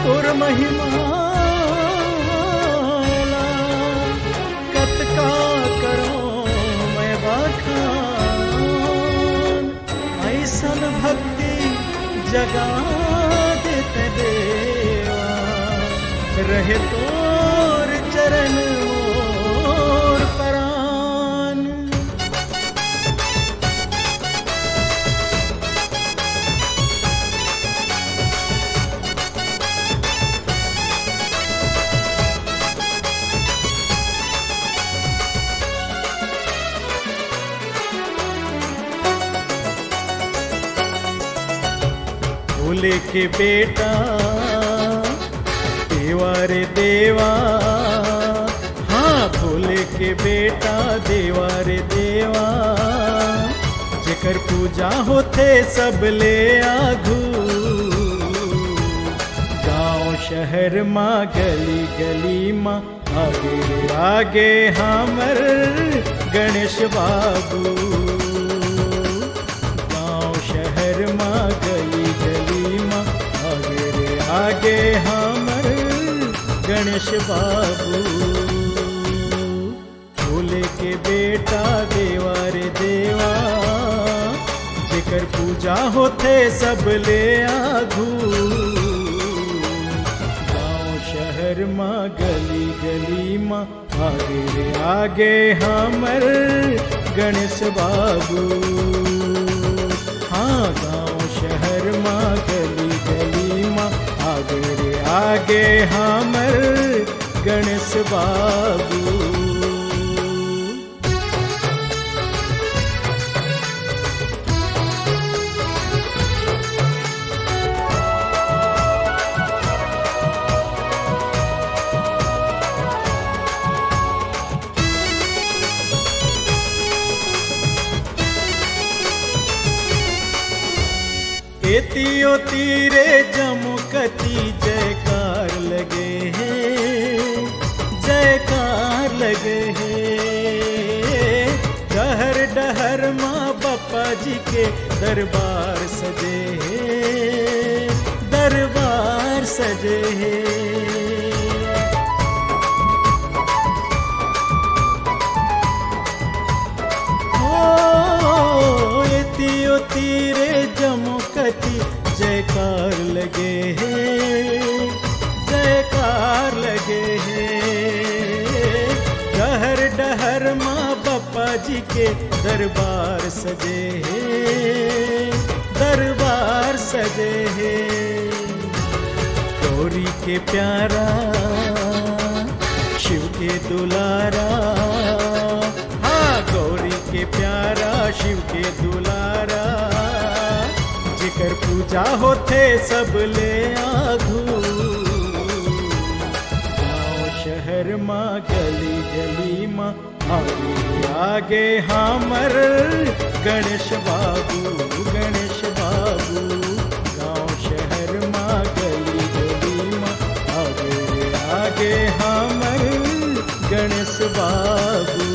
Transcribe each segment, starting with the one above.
तुर महिमाला कतका करो मैं बखान। ऐसन भक्ति जगा देते देवा रहे तोर चरण मोर परान। भोले के बेटा देवा रे देवा, हाँ भोले के बेटा देवा रे देवा। जेकर पूजा होते सब ले आघू, गाँव शहर माँ गली गली माँ आगे आगे हमर गणेश बाबू। गाँव शहर माँ गली गली माँ आगे आगे हमर गणेश बाबू। भोले के बेटा देवा रे देवा, जेकर पूजा होते सब ले आघू, गाँव शहर माँ गली गली माँ आगे आगे हमर गणेश बाबू। हाँ गाँव शहर माँ गली गली माँ आगे आगे हमर गणेश बाबू। एतियो तीरे जमुकती जयकार लगे हैं, जयकार लगे हैं। डहर डहर माँ बापा जी के दरबार सजे हैं, दरबार सजे हैं। एतियो तीरे जमुकती जयकार लगे हैं, जयकार लगे हैं। डहर डहर माँ बापा जी के दरबार सजे हैं, दरबार सजे हैं। गौरी के प्यारा शिव के दुलारा, हाँ गौरी के प्यारा शिव के दुलारा। जेकर पूजा होते सब ले आघू, गाँव शहर माँ गली गली माँ आगे आगे हमर गणेश बाबू, गणेश बाबू। गाँव शहर माँ गली गली माँ आगे आगे हमर गणेश बाबू।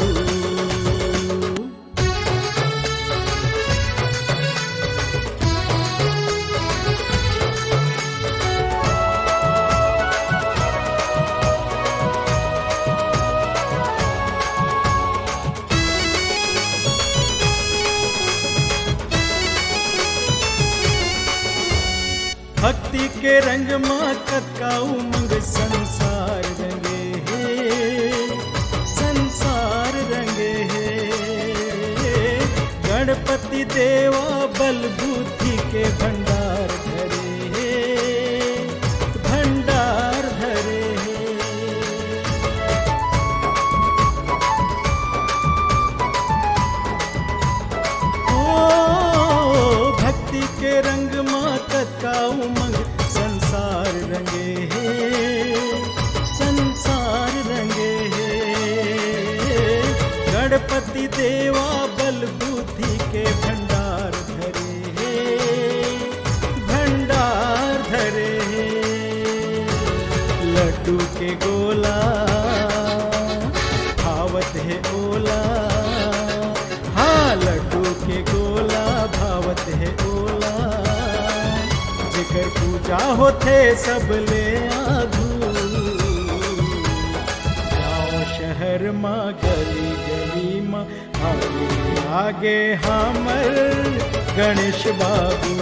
भक्ति के रंग माँ कतका उमंग संसार रंगे हैं, संसार रंगे हैं। गणपति देवा बल बुद्धि के भंडार धरे हैं, भंडार धरे हैं। ओ भक्ति के रंग माँ कतका उमंग संसार रंगे हैं, संसार रंगे हैं। गणपति देवा बल बुद्धि के भंडार धरे हैं, भंडार धरे हैं। लड्डू के गोला भावत है ओला, हाँ लड्डू के गोला भावत है ओला। जेकर पूजा होथे सब ले आधू। गाँव शहर माँ गली गली माँ आगे आगे हमर गणेश बाबू